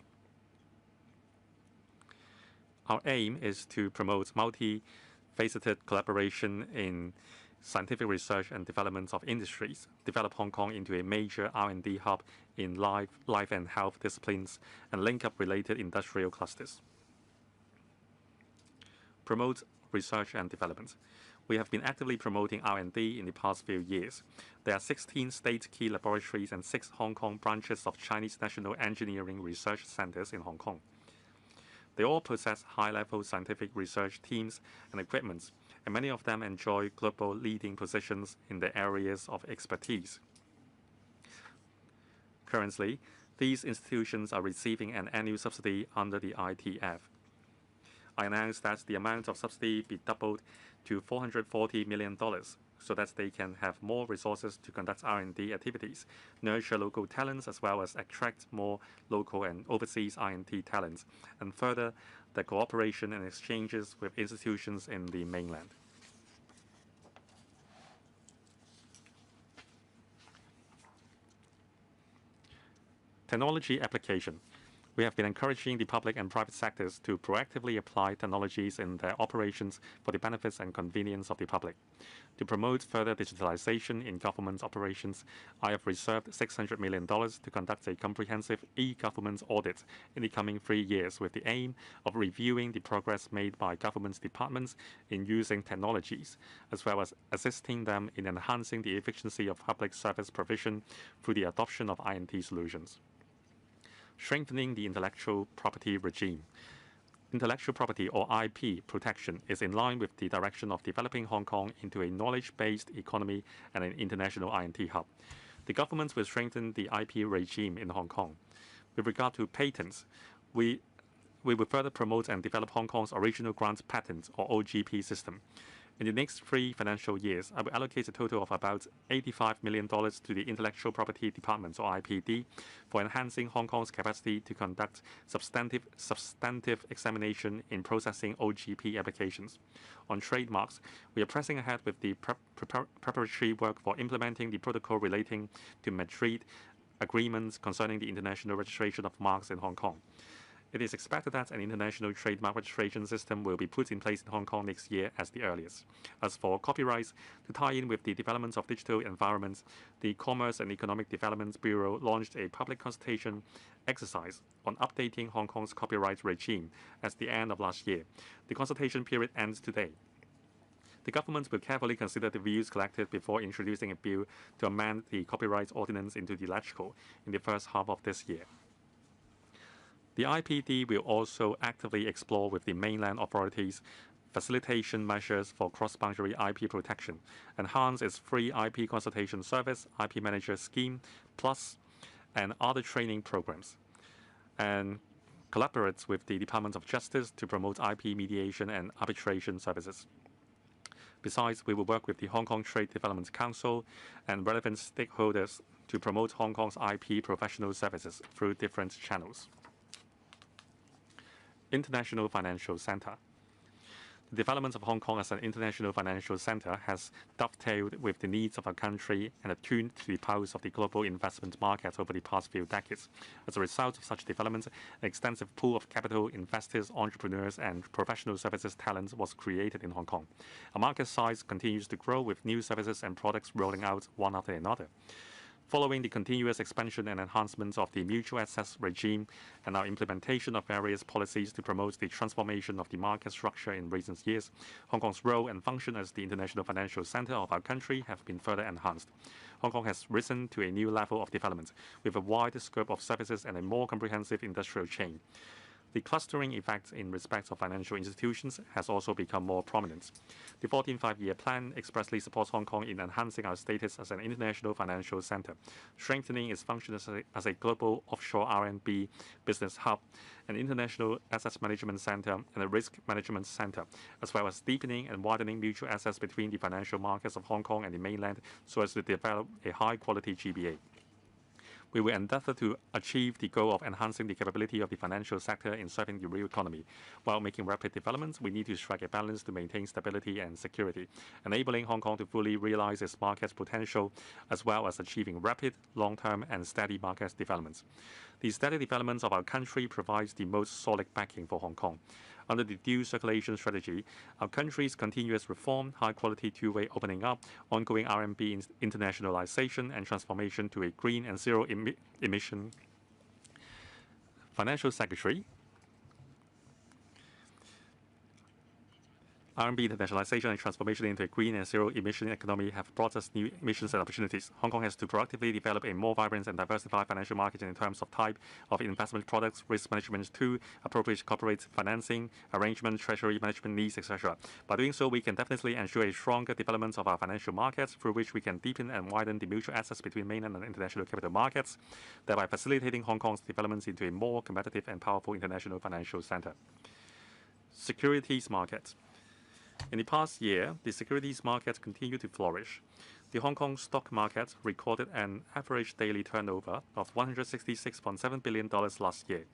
Our aim is to promote multi-faceted collaboration in scientific research and development of industries, develop Hong Kong into a major R&D hub in life and health disciplines, and link up related industrial clusters. Promote research and development. We have been actively promoting R&D in the past few years. There are 16 state key laboratories and 6 Hong Kong branches of Chinese National Engineering Research Centers in Hong Kong. They all possess high-level scientific research teams and equipment, and many of them enjoy global leading positions in their areas of expertise. Currently, these institutions are receiving an annual subsidy under the ITF. I announced that the amount of subsidy be doubled to $440 million so that they can have more resources to conduct R&D activities, nurture local talents, as well as attract more local and overseas R&D talents, and further the cooperation and exchanges with institutions in the mainland. Technology application. We have been encouraging the public and private sectors to proactively apply technologies in their operations for the benefits and convenience of the public. To promote further digitalization in government operations, I have reserved $600 million to conduct a comprehensive e-government audit in the coming 3 years with the aim of reviewing the progress made by government departments in using technologies, as well as assisting them in enhancing the efficiency of public service provision through the adoption of INT solutions. Strengthening the intellectual property regime. Intellectual property, or IP, protection is in line with the direction of developing Hong Kong into a knowledge-based economy and an international INT hub. The government will strengthen the IP regime in Hong Kong. With regard to patents, we will further promote and develop Hong Kong's original grant patent, or OGP, system. In the next 3 financial years, I will allocate a total of about $85 million to the Intellectual Property Department, or IPD, for enhancing Hong Kong's capacity to conduct substantive examination in processing OGP applications. On trademarks, we are pressing ahead with the preparatory work for implementing the protocol relating to Madrid agreements concerning the international registration of marks in Hong Kong. It is expected that an international trademark registration system will be put in place in Hong Kong next year as the earliest. As for copyrights, to tie in with the development of digital environments, the Commerce and Economic Development Bureau launched a public consultation exercise on updating Hong Kong's copyright regime at the end of last year. The consultation period ends today. The government will carefully consider the views collected before introducing a bill to amend the copyright ordinance into the legislature in the first half of this year. The IPD will also actively explore with the mainland authorities facilitation measures for cross-boundary IP protection, enhance its free IP consultation service, IP Manager Scheme Plus, and other training programs, and collaborates with the Department of Justice to promote IP mediation and arbitration services. Besides, we will work with the Hong Kong Trade Development Council and relevant stakeholders to promote Hong Kong's IP professional services through different channels. International Financial Center. The development of Hong Kong as an international financial center has dovetailed with the needs of our country and attuned to the pulse of the global investment market over the past few decades. As a result of such developments, an extensive pool of capital, investors, entrepreneurs, and professional services talent was created in Hong Kong. Our market size continues to grow with new services and products rolling out one after another. Following the continuous expansion and enhancement of the mutual access regime and our implementation of various policies to promote the transformation of the market structure in recent years, Hong Kong's role and function as the international financial center of our country have been further enhanced. Hong Kong has risen to a new level of development with a wider scope of services and a more comprehensive industrial chain. The clustering effect in respect of financial institutions has also become more prominent. The 14th Five-Year Plan expressly supports Hong Kong in enhancing our status as an international financial center, strengthening its function as a global offshore RMB business hub, an international asset management center, and a risk management center, as well as deepening and widening mutual access between the financial markets of Hong Kong and the mainland so as to develop a high-quality GBA. We will endeavor to achieve the goal of enhancing the capability of the financial sector in serving the real economy. While making rapid developments, we need to strike a balance to maintain stability and security, enabling Hong Kong to fully realize its market potential, as well as achieving rapid, long-term, and steady market developments. The steady development of our country provides the most solid backing for Hong Kong. Under the dual circulation strategy, our country's continuous reform, high-quality two-way opening up, ongoing RMB internationalization, and transformation to a green and zero-emission financial secretary, RMB internationalization and transformation into a green and zero-emission economy have brought us new missions and opportunities. Hong Kong has to proactively develop a more vibrant and diversified financial market in terms of type of investment products, risk management tool, appropriate corporate financing, arrangement, treasury management needs, etc. By doing so, we can definitely ensure a stronger development of our financial markets, through which we can deepen and widen the mutual access between mainland and international capital markets, thereby facilitating Hong Kong's development into a more competitive and powerful international financial center. Securities market. In the past year, the securities market continued to flourish. The Hong Kong stock market recorded an average daily turnover of $166.7 billion last year,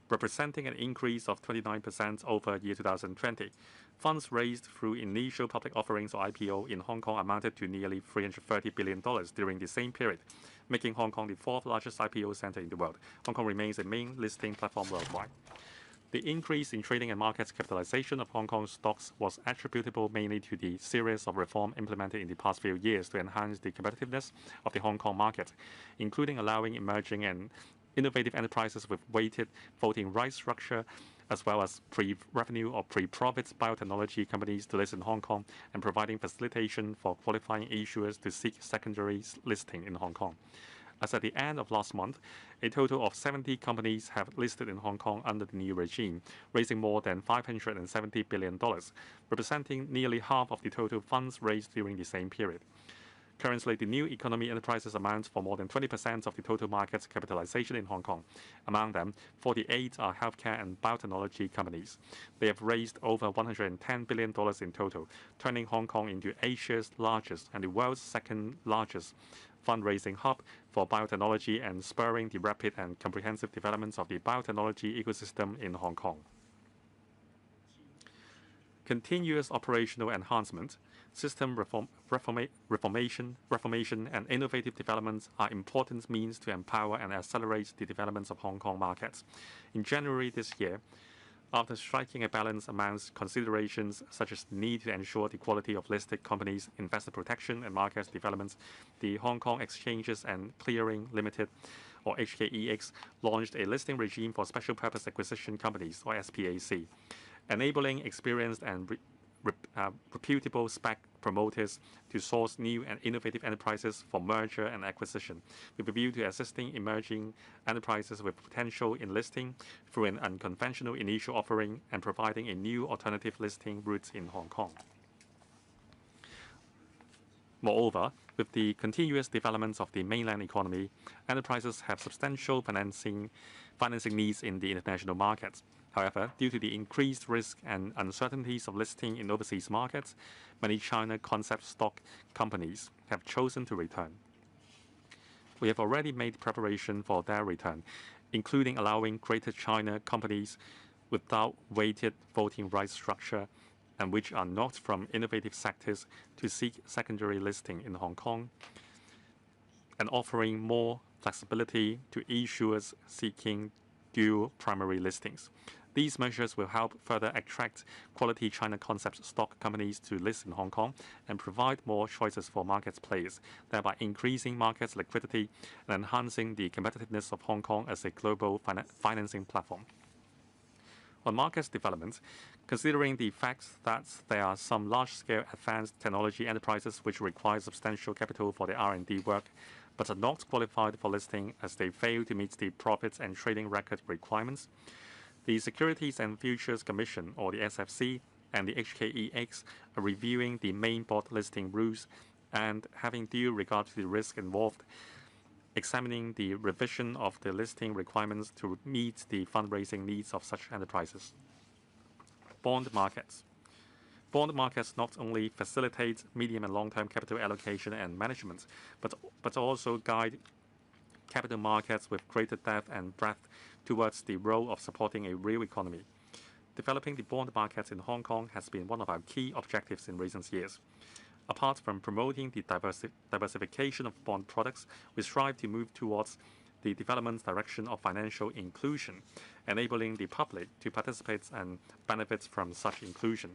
representing an increase of 29% over year 2020. Funds raised through initial public offerings or IPO in Hong Kong amounted to nearly $330 billion during the same period, making Hong Kong the fourth largest IPO center in the world. Hong Kong remains a main listing platform worldwide. The increase in trading and market capitalization of Hong Kong stocks was attributable mainly to the series of reforms implemented in the past few years to enhance the competitiveness of the Hong Kong market, including allowing emerging and innovative enterprises with weighted voting rights structure, as well as pre-revenue or pre-profit biotechnology companies to list in Hong Kong, and providing facilitation for qualifying issuers to seek secondary listing in Hong Kong. As at the end of last month, a total of 70 companies have listed in Hong Kong under the new regime, raising more than $570 billion, representing nearly half of the total funds raised during the same period. Currently, the new economy enterprises amount for more than 20% of the total market capitalization in Hong Kong. Among them, 48 are healthcare and biotechnology companies. They have raised over $110 billion in total, turning Hong Kong into Asia's largest and the world's second largest fundraising hub for biotechnology and spurring the rapid and comprehensive development of the biotechnology ecosystem in Hong Kong. Continuous operational enhancement, system reformation, and innovative developments are important means to empower and accelerate the development of Hong Kong markets. In January this year, after striking a balance amongst considerations such as the need to ensure the quality of listed companies, investor protection, and market developments, the Hong Kong Exchanges and Clearing Limited, or HKEX, launched a listing regime for special purpose acquisition companies, or SPAC, enabling experienced and reputable SPAC promoters to source new and innovative enterprises for merger and acquisition, with a view to assisting emerging enterprises with potential in listing through an unconventional initial offering and providing a new alternative listing route in Hong Kong. Moreover, With the continuous development of the mainland economy, enterprises have substantial financing needs in the international markets. However, due to the increased risk and uncertainties of listing in overseas markets, many China concept stock companies have chosen to return. We have already made preparation for their return, including allowing Greater China companies without weighted voting rights structure and which are not from innovative sectors to seek secondary listing in Hong Kong, and offering more flexibility to issuers seeking dual primary listings. These measures will help further attract quality China concept stock companies to list in Hong Kong and provide more choices for market players, thereby increasing market liquidity and enhancing the competitiveness of Hong Kong as a global financing platform. On market development, considering the fact that there are some large-scale advanced technology enterprises which require substantial capital for their R&D work, but are not qualified for listing as they fail to meet the profits and trading record requirements, the Securities and Futures Commission, or the SFC, and the HKEX are reviewing the main board listing rules and, having due regard to the risk involved, examining the revision of the listing requirements to meet the fundraising needs of such enterprises. Bond markets. Bond markets not only facilitate medium and long-term capital allocation and management, but also guide capital markets with greater depth and breadth towards the role of supporting a real economy. Developing the bond markets in Hong Kong has been one of our key objectives in recent years. Apart from promoting the diversification of bond products, we strive to move towards the development direction of financial inclusion, enabling the public to participate and benefit from such inclusion.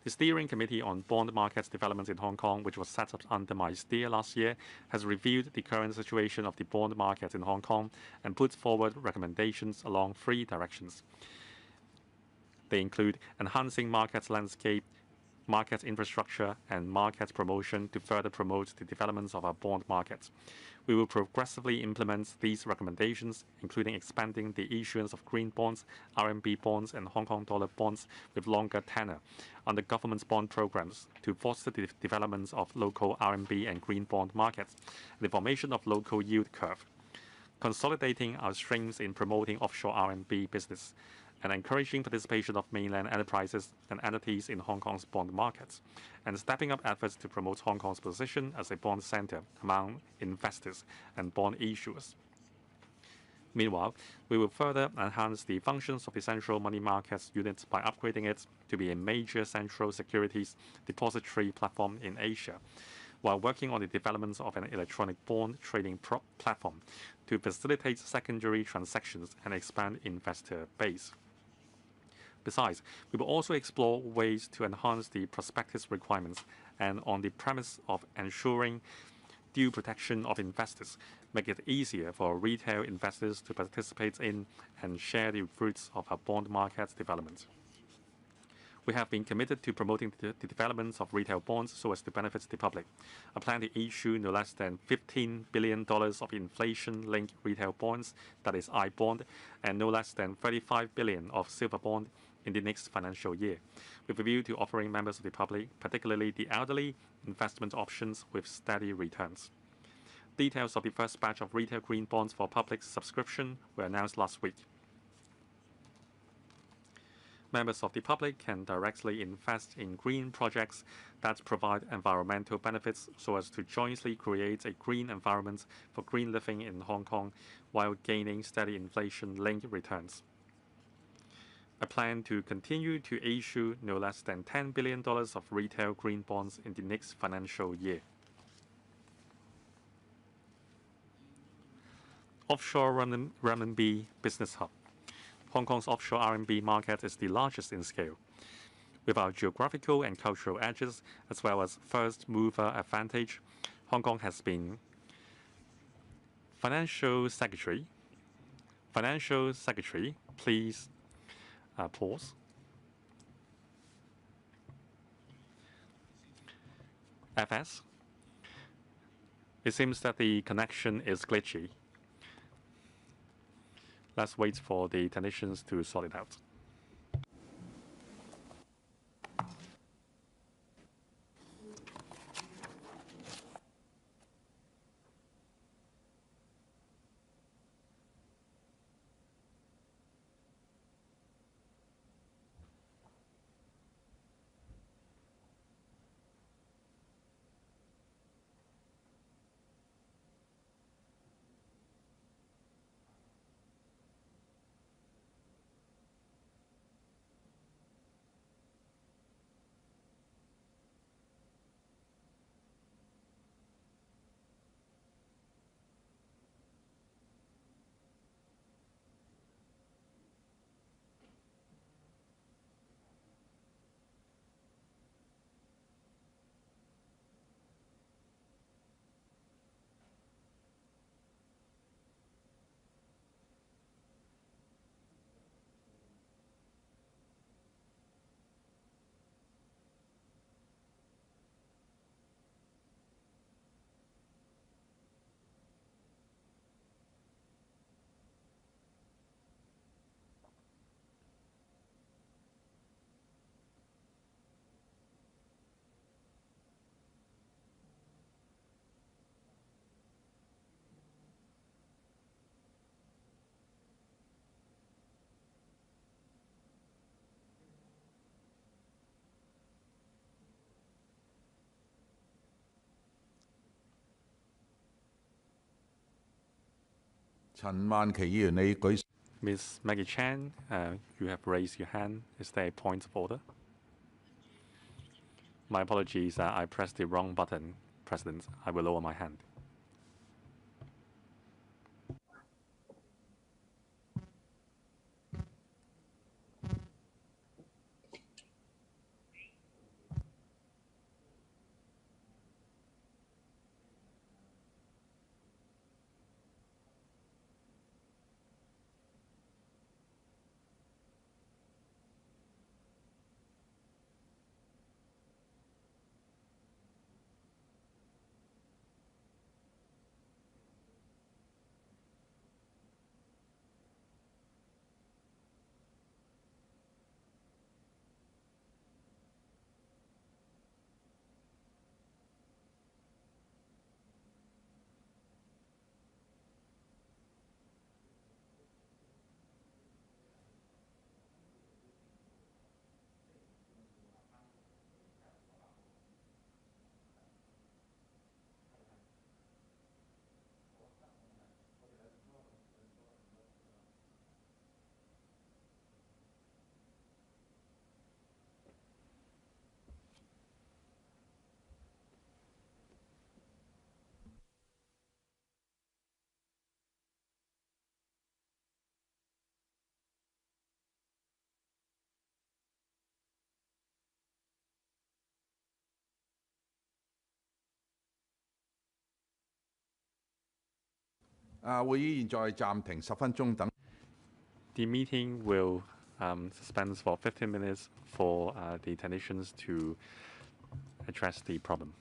The Steering Committee on Bond Market Development in Hong Kong, which was set up under my steer last year, has reviewed the current situation of the bond market in Hong Kong and put forward recommendations along 3 directions. They include enhancing market landscape, market infrastructure, and market promotion to further promote the developments of our bond markets. We will progressively implement these recommendations, including expanding the issuance of green bonds, RMB bonds, and Hong Kong dollar bonds with longer tenor under government's bond programs to foster the developments of local RMB and green bond markets, and the formation of local yield curve, consolidating our strengths in promoting offshore RMB business, and encouraging participation of mainland enterprises and entities in Hong Kong's bond markets, and stepping up efforts to promote Hong Kong's position as a bond center among investors and bond issuers. Meanwhile, we will further enhance the functions of the Central Money Markets Unit by upgrading it to be a major central securities depository platform in Asia, while working on the development of an electronic bond trading platform to facilitate secondary transactions and expand investor base. Besides, we will also explore ways to enhance the prospectus requirements and, on the premise of ensuring due protection of investors, make it easier for retail investors to participate in and share the fruits of our bond market development. We have been committed to promoting the development of retail bonds so as to benefit the public. I plan to issue no less than $15 billion of inflation-linked retail bonds, that is I-bond, and no less than $35 billion of silver bond in the next financial year, with a view to offering members of the public, particularly the elderly, investment options with steady returns. Details of the first batch of retail green bonds for public subscription were announced last week. Members of the public can directly invest in green projects that provide environmental benefits so as to jointly create a green environment for green living in Hong Kong while gaining steady inflation-linked returns. I plan to continue to issue no less than $10 billion of retail green bonds in the next financial year. Offshore renminbi business hub. Hong Kong's offshore RMB market is the largest in scale. With our geographical and cultural edges, as well as first-mover advantage, Hong Kong has been Financial Secretary, please pause. FS. It seems that the connection is glitchy. Let's wait for the technicians to sort it out. Ms. Maggie Chan, you have raised your hand. Is there a point of order? My apologies, I pressed the wrong button, President. I will lower my hand. The meeting will suspend for 15 minutes for the technicians to address the problem.